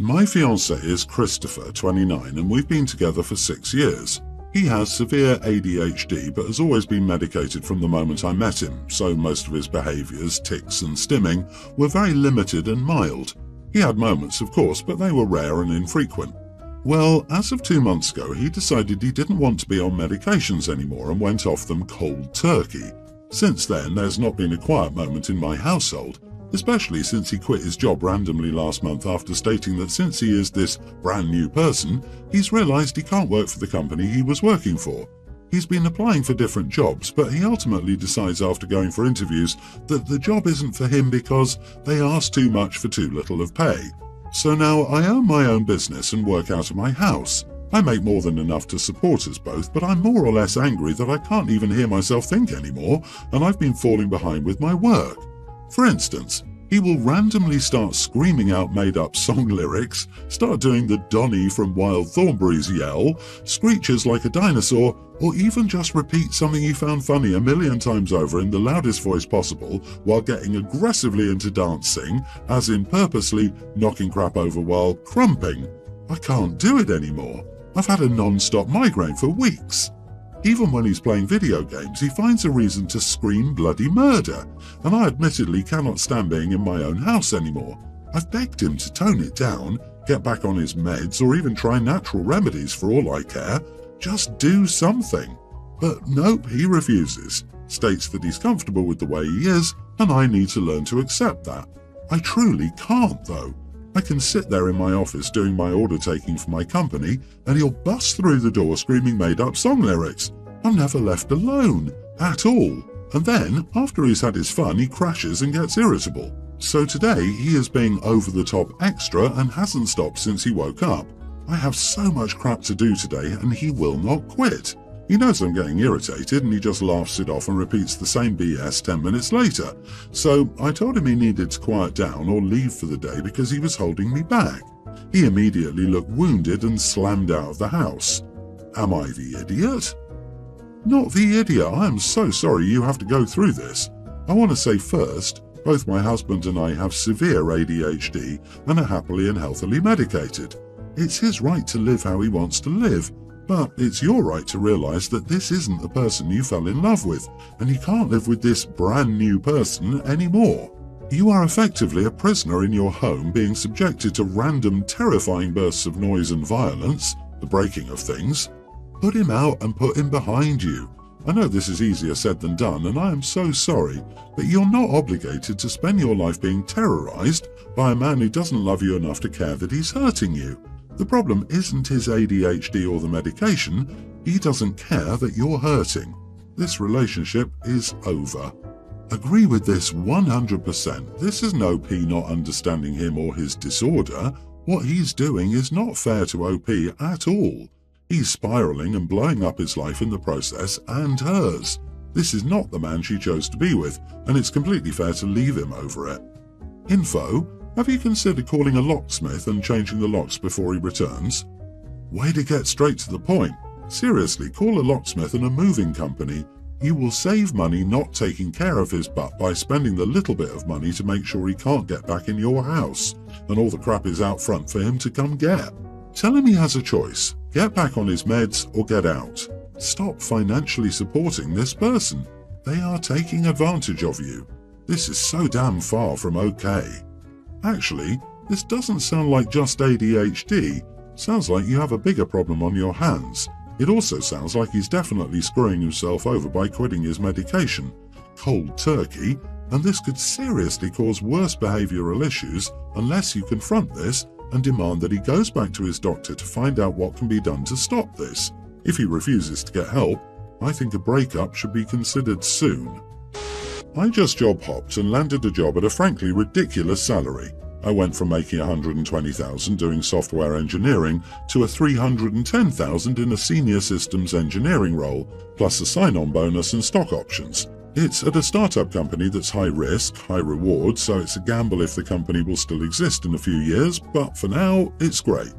My fiance is Christopher, 29, and we've been together for 6 years. He has severe ADHD but has always been medicated from the moment I met him, so most of his behaviours, tics and stimming, were very limited and mild. He had moments, of course, but they were rare and infrequent. Well, as of 2 months ago, he decided he didn't want to be on medications anymore and went off them cold turkey. Since then, there's not been a quiet moment in my household, especially since he quit his job randomly last month after stating that since he is this brand new person, he's realised he can't work for the company he was working for. He's been applying for different jobs, but he ultimately decides after going for interviews that the job isn't for him because they ask too much for too little of pay. So now I own my own business and work out of my house. I make more than enough to support us both, but I'm more or less angry that I can't even hear myself think anymore, and I've been falling behind with my work. For instance, he will randomly start screaming out made-up song lyrics, start doing the Donny from Wild Thornberrys yell, screeches like a dinosaur, or even just repeat something he found funny a million times over in the loudest voice possible while getting aggressively into dancing, as in purposely knocking crap over while crumping. I can't do it anymore. I've had a non-stop migraine for weeks. Even when he's playing video games, he finds a reason to scream bloody murder, and I admittedly cannot stand being in my own house anymore. I've begged him to tone it down, get back on his meds, or even try natural remedies for all I care. Just do something. But nope, he refuses, states that he's comfortable with the way he is, and I need to learn to accept that. I truly can't, though. I can sit there in my office doing my order taking for my company, and he'll bust through the door screaming made-up song lyrics. I'm never left alone, at all. And then, after he's had his fun, he crashes and gets irritable. So today, he is being over-the-top extra and hasn't stopped since he woke up. I have so much crap to do today, and he will not quit. He knows I'm getting irritated, and he just laughs it off and repeats the same BS 10 minutes later. So I told him he needed to quiet down or leave for the day because he was holding me back. He immediately looked wounded and slammed out of the house. Am I the idiot? Not the idiot. I am so sorry you have to go through this. I want to say first, both my husband and I have severe ADHD and are happily and healthily medicated. It's his right to live how he wants to live, but it's your right to realise that this isn't the person you fell in love with, and you can't live with this brand new person anymore. You are effectively a prisoner in your home being subjected to random terrifying bursts of noise and violence, the breaking of things. Put him out and put him behind you. I know this is easier said than done, and I am so sorry, but you're not obligated to spend your life being terrorised by a man who doesn't love you enough to care that he's hurting you. The problem isn't his ADHD or the medication. He doesn't care that you're hurting. This relationship is over. Agree with this 100%. This is no OP not understanding him or his disorder. What he's doing is not fair to OP at all. He's spiralling and blowing up his life in the process and hers. This is not the man she chose to be with, and it's completely fair to leave him over it. Info: have you considered calling a locksmith and changing the locks before he returns? Way to get straight to the point. Seriously, call a locksmith and a moving company. You will save money not taking care of his butt by spending the little bit of money to make sure he can't get back in your house, and all the crap is out front for him to come get. Tell him he has a choice. Get back on his meds or get out. Stop financially supporting this person. They are taking advantage of you. This is so damn far from okay. Actually, this doesn't sound like just ADHD. Sounds like you have a bigger problem on your hands. It also sounds like he's definitely screwing himself over by quitting his medication. Cold turkey, and this could seriously cause worse behavioural issues unless you confront this and demand that he goes back to his doctor to find out what can be done to stop this. If he refuses to get help, I think a breakup should be considered soon. I just job hopped and landed a job at a frankly ridiculous salary. I went from making $120,000 doing software engineering to a $310,000 in a senior systems engineering role, plus a sign-on bonus and stock options. It's at a startup company that's high risk, high reward, so it's a gamble if the company will still exist in a few years, but for now, it's great.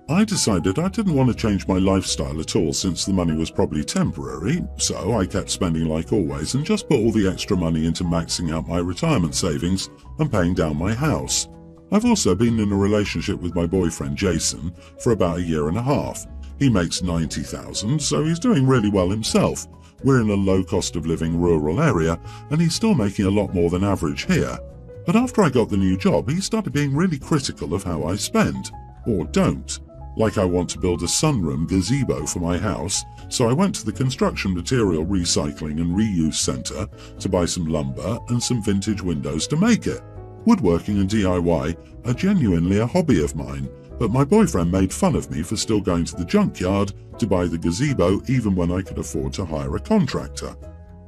I decided I didn't want to change my lifestyle at all since the money was probably temporary, so I kept spending like always and just put all the extra money into maxing out my retirement savings and paying down my house. I've also been in a relationship with my boyfriend Jason for about a year and a half. He makes $90,000, so he's doing really well himself. We're in a low cost of living rural area, and he's still making a lot more than average here. But after I got the new job, he started being really critical of how I spend. Or don't. Like I want to build a sunroom gazebo for my house, so I went to the construction material recycling and reuse centre to buy some lumber and some vintage windows to make it. Woodworking and DIY are genuinely a hobby of mine, but my boyfriend made fun of me for still going to the junkyard to buy the gazebo even when I could afford to hire a contractor.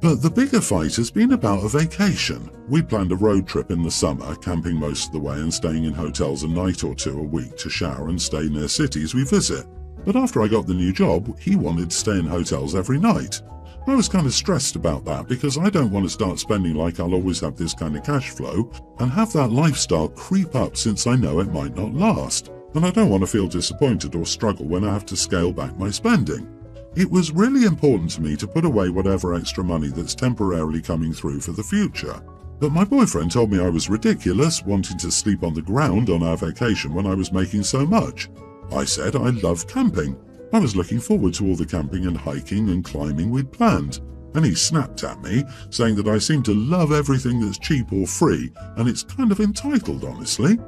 But the bigger fight has been about a vacation. We planned a road trip in the summer, camping most of the way and staying in hotels a night or two a week to shower and stay near cities we visit. But after I got the new job, he wanted to stay in hotels every night. I was kind of stressed about that because I don't want to start spending like I'll always have this kind of cash flow and have that lifestyle creep up since I know it might not last. And I don't want to feel disappointed or struggle when I have to scale back my spending. It was really important to me to put away whatever extra money that's temporarily coming through for the future. But my boyfriend told me I was ridiculous, wanting to sleep on the ground on our vacation when I was making so much. I said I love camping. I was looking forward to all the camping and hiking and climbing we'd planned. And he snapped at me, saying that I seem to love everything that's cheap or free, and it's kind of entitled, honestly.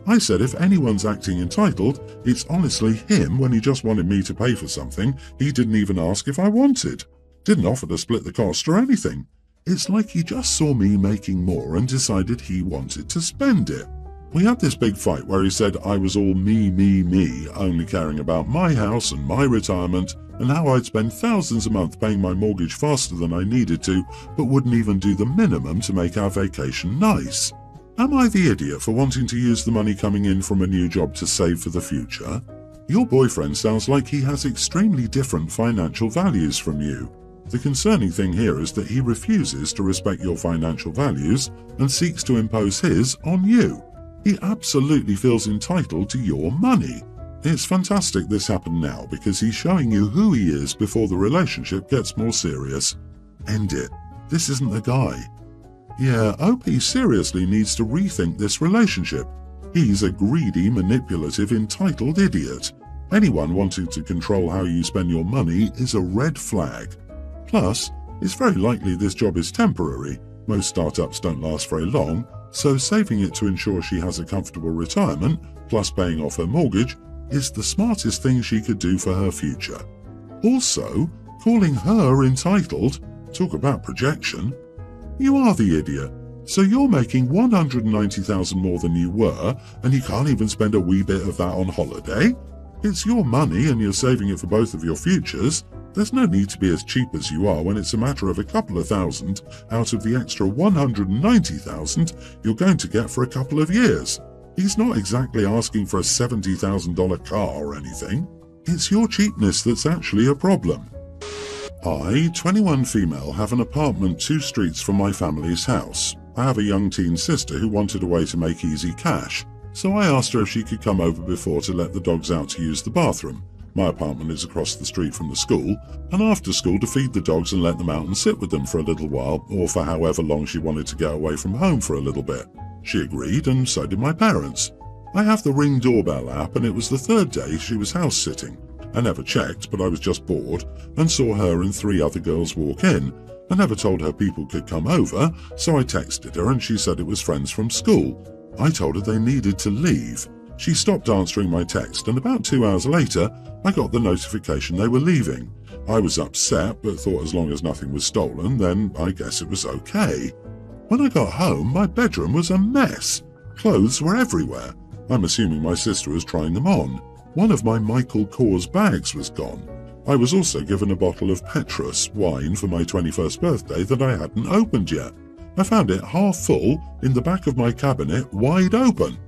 I said if anyone's acting entitled, it's honestly him when he just wanted me to pay for something he didn't even ask if I wanted. Didn't offer to split the cost or anything. It's like he just saw me making more and decided he wanted to spend it. We had this big fight where he said I was all me, only caring about my house and my retirement, and how I'd spend thousands a month paying my mortgage faster than I needed to, but wouldn't even do the minimum to make our vacation nice. Am I the idiot for wanting to use the money coming in from a new job to save for the future? Your boyfriend sounds like he has extremely different financial values from you. The concerning thing here is that he refuses to respect your financial values and seeks to impose his on you. He absolutely feels entitled to your money. It's fantastic this happened now because he's showing you who he is before the relationship gets more serious. End it. This isn't the guy. Yeah, OP seriously needs to rethink this relationship. He's a greedy, manipulative, entitled idiot. Anyone wanting to control how you spend your money is a red flag. Plus, it's very likely this job is temporary. Most startups don't last very long, so saving it to ensure she has a comfortable retirement, plus paying off her mortgage, is the smartest thing she could do for her future. Also, calling her entitled, talk about projection. You are the idiot. So you're making $190,000 more than you were, and you can't even spend a wee bit of that on holiday? It's your money and you're saving it for both of your futures. There's no need to be as cheap as you are when it's a matter of a couple of thousand out of the extra $190,000 you're going to get for a couple of years. He's not exactly asking for a $70,000 car or anything. It's your cheapness that's actually a problem. I, 21 female, have an apartment 2 streets from my family's house. I have a young teen sister who wanted a way to make easy cash, so I asked her if she could come over before to let the dogs out to use the bathroom. My apartment is across the street from the school, and after school to feed the dogs and let them out and sit with them for a little while, or for however long she wanted to get away from home for a little bit. She agreed, and so did my parents. I have the Ring doorbell app, and it was the 3rd day she was house-sitting. I never checked, but I was just bored, and saw her and 3 other girls walk in. I never told her people could come over, so I texted her and she said it was friends from school. I told her they needed to leave. She stopped answering my text, and about 2 hours later, I got the notification they were leaving. I was upset, but thought as long as nothing was stolen, then I guess it was okay. When I got home, my bedroom was a mess. Clothes were everywhere. I'm assuming my sister was trying them on. One of my Michael Kors bags was gone. I was also given a bottle of Petrus wine for my 21st birthday that I hadn't opened yet. I found it half full in the back of my cabinet, wide open.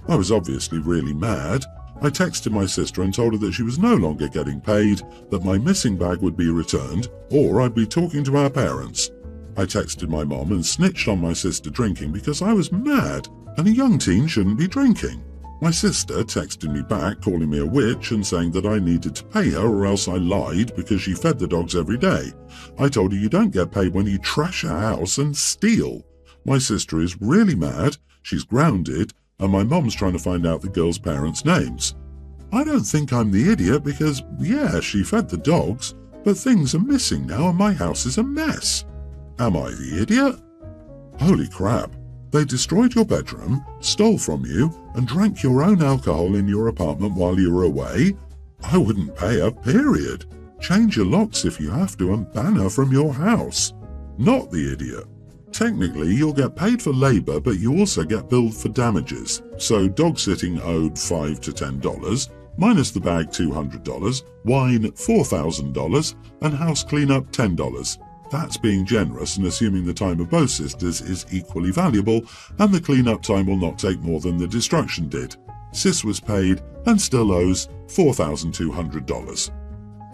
I was obviously really mad. I texted my sister and told her that she was no longer getting paid, that my missing bag would be returned, or I'd be talking to our parents. I texted my mom and snitched on my sister drinking because I was mad, and a young teen shouldn't be drinking. My sister texted me back calling me a witch and saying that I needed to pay her or else I lied because she fed the dogs every day. I told her you don't get paid when you trash a house and steal. My sister is really mad, she's grounded, and my mom's trying to find out the girls' parents' names. I don't think I'm the idiot because, yeah, she fed the dogs, but things are missing now and my house is a mess. Am I the idiot? Holy crap. They destroyed your bedroom, stole from you, and drank your own alcohol in your apartment while you were away? I wouldn't pay her, period. Change your locks if you have to and ban her from your house. Not the idiot. Technically, you'll get paid for labour, but you also get billed for damages. So dog sitting owed $5 to $10, minus the bag $200, wine $4,000, and house cleanup $10. That's being generous and assuming the time of both sisters is equally valuable and the cleanup time will not take more than the destruction did. Sis was paid and still owes $4,200.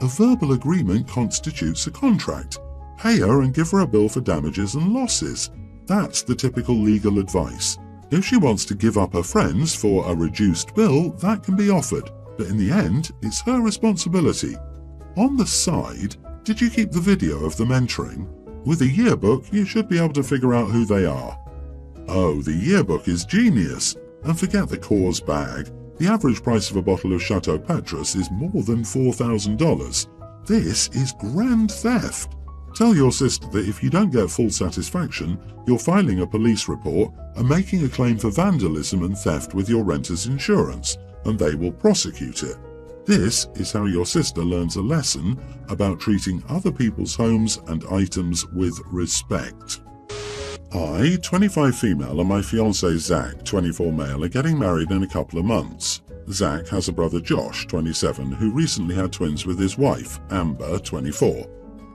A verbal agreement constitutes a contract. Pay her and give her a bill for damages and losses. That's the typical legal advice. If she wants to give up her friends for a reduced bill, that can be offered, but in the end, it's her responsibility. On the side, did you keep the video of them entering? With a yearbook, you should be able to figure out who they are. Oh, the yearbook is genius. And forget the Coors bag. The average price of a bottle of Chateau Petrus is more than $4,000. This is grand theft. Tell your sister that if you don't get full satisfaction, you're filing a police report and making a claim for vandalism and theft with your renter's insurance, and they will prosecute it. This is how your sister learns a lesson about treating other people's homes and items with respect. I, 25 female, and my fiancé Zach, 24 male, are getting married in a couple of months. Zach has a brother Josh, 27, who recently had twins with his wife, Amber, 24.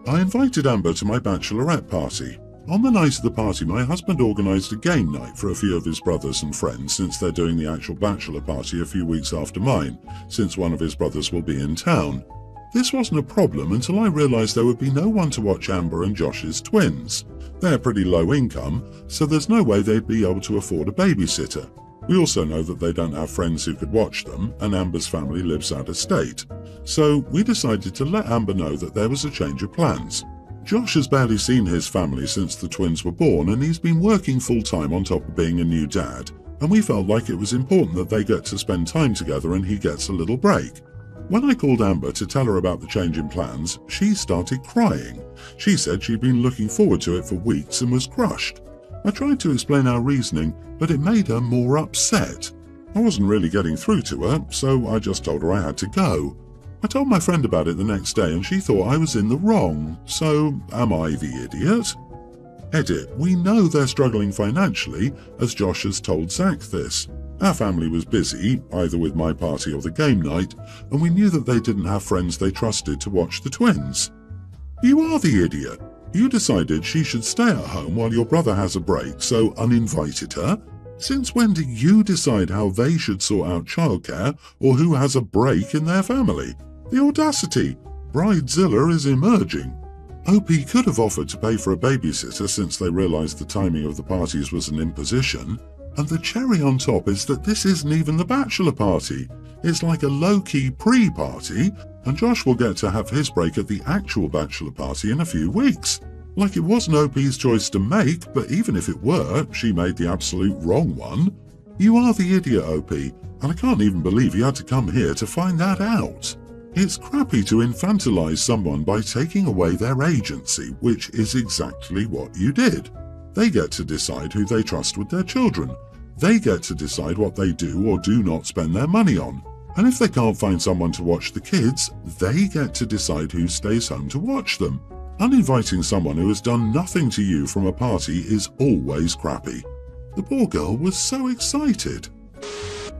I invited Amber to my bachelorette party. On the night of the party, my husband organised a game night for a few of his brothers and friends since they're doing the actual bachelor party a few weeks after mine, since one of his brothers will be in town. This wasn't a problem until I realised there would be no one to watch Amber and Josh's twins. They're pretty low income, so there's no way they'd be able to afford a babysitter. We also know that they don't have friends who could watch them, and Amber's family lives out of state. So we decided to let Amber know that there was a change of plans. Josh has barely seen his family since the twins were born, and he's been working full-time on top of being a new dad, and we felt like it was important that they get to spend time together and he gets a little break. When I called Amber to tell her about the change in plans, she started crying. She said she'd been looking forward to it for weeks and was crushed. I tried to explain our reasoning, but it made her more upset. I wasn't really getting through to her, so I just told her I had to go. I told my friend about it the next day and she thought I was in the wrong, so am I the idiot? Edit, we know they're struggling financially, as Josh has told Zach this. Our family was busy, either with my party or the game night, and we knew that they didn't have friends they trusted to watch the twins. You are the idiot. You decided she should stay at home while your brother has a break, so uninvited her? Since when do you decide how they should sort out childcare or who has a break in their family? The audacity! Bridezilla is emerging. OP could have offered to pay for a babysitter since they realised the timing of the parties was an imposition. And the cherry on top is that this isn't even the bachelor party. It's like a low-key pre-party, and Josh will get to have his break at the actual bachelor party in a few weeks. Like it wasn't OP's choice to make, but even if it were, she made the absolute wrong one. You are the idiot, OP, and I can't even believe you had to come here to find that out. It's crappy to infantilize someone by taking away their agency, which is exactly what you did. They get to decide who they trust with their children. They get to decide what they do or do not spend their money on. And if they can't find someone to watch the kids, they get to decide who stays home to watch them. Uninviting someone who has done nothing to you from a party is always crappy. The poor girl was so excited.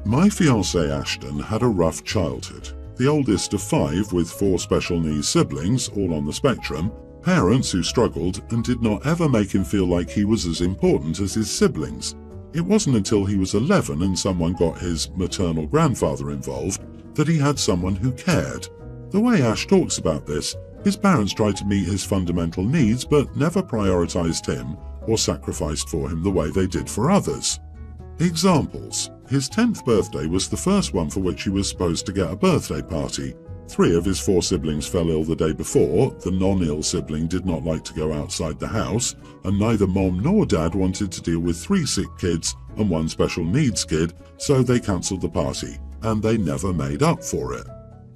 My fiancée Ashton had a rough childhood. The oldest of 5 with 4 special needs siblings, all on the spectrum, parents who struggled and did not ever make him feel like he was as important as his siblings. It wasn't until he was 11 and someone got his maternal grandfather involved that he had someone who cared. The way Ash talks about this, his parents tried to meet his fundamental needs but never prioritized him or sacrificed for him the way they did for others. Examples. His 10th birthday was the first one for which he was supposed to get a birthday party. 3 of his 4 siblings fell ill the day before, the non-ill sibling did not like to go outside the house, and neither mom nor dad wanted to deal with 3 sick kids and one special needs kid, so they cancelled the party, and they never made up for it.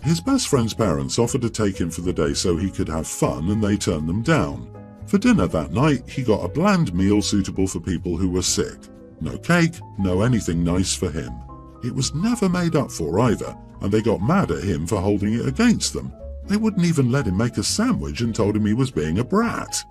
His best friend's parents offered to take him for the day so he could have fun, and they turned them down. For dinner that night, he got a bland meal suitable for people who were sick. No cake, no anything nice for him. It was never made up for either, and they got mad at him for holding it against them. They wouldn't even let him make a sandwich and told him he was being a brat.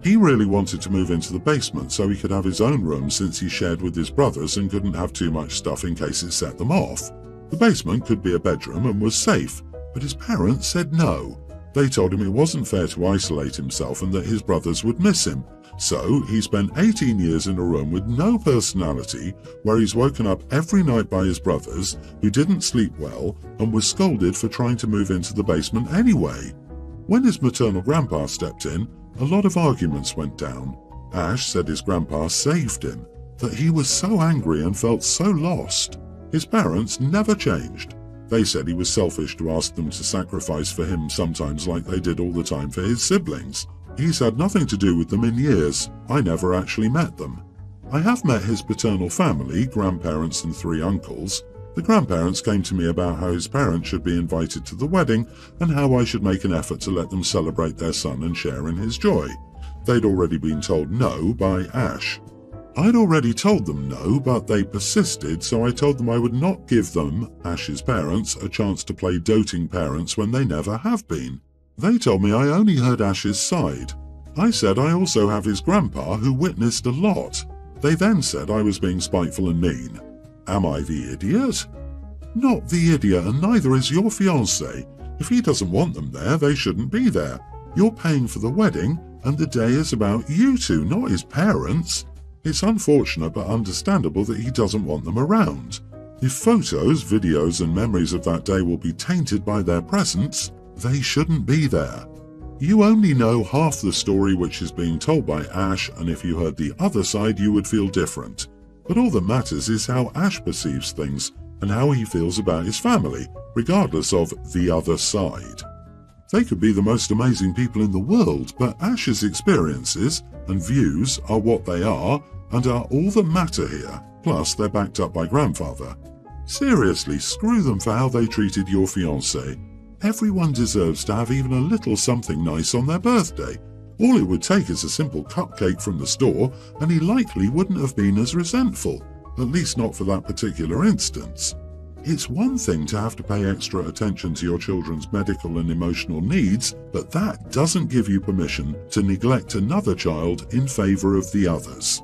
He really wanted to move into the basement so he could have his own room, since he shared with his brothers and couldn't have too much stuff in case it set them off. The basement could be a bedroom and was safe, but his parents said no. They told him it wasn't fair to isolate himself and that his brothers would miss him. So he spent 18 years in a room with no personality, where he's woken up every night by his brothers, who didn't sleep well, and was scolded for trying to move into the basement anyway. When his maternal grandpa stepped in, a lot of arguments went down. Ash said his grandpa saved him, that he was so angry and felt so lost. His parents never changed. They said he was selfish to ask them to sacrifice for him sometimes, like they did all the time for his siblings. He's had nothing to do with them in years. I never actually met them. I have met his paternal family, grandparents and 3 uncles. The grandparents came to me about how his parents should be invited to the wedding and how I should make an effort to let them celebrate their son and share in his joy. They'd already been told no by Ash. I'd already told them no, but they persisted, so I told them I would not give them, Ash's parents, a chance to play doting parents when they never have been. They told me I only heard Ash's side. I said I also have his grandpa, who witnessed a lot. They then said I was being spiteful and mean. Am I the idiot? Not the idiot, and neither is your fiancé. If he doesn't want them there, they shouldn't be there. You're paying for the wedding, and the day is about you two, not his parents. It's unfortunate but understandable that he doesn't want them around. If photos, videos and memories of that day will be tainted by their presence, they shouldn't be there. You only know half the story which is being told by Ash, and if you heard the other side you would feel different. But all that matters is how Ash perceives things and how he feels about his family, regardless of the other side. They could be the most amazing people in the world, but Ash's experiences and views are what they are and are all that matter here, plus they're backed up by grandfather. Seriously, screw them for how they treated your fiancé. Everyone deserves to have even a little something nice on their birthday. All it would take is a simple cupcake from the store, and he likely wouldn't have been as resentful, at least not for that particular instance. It's one thing to have to pay extra attention to your children's medical and emotional needs, but that doesn't give you permission to neglect another child in favor of the others.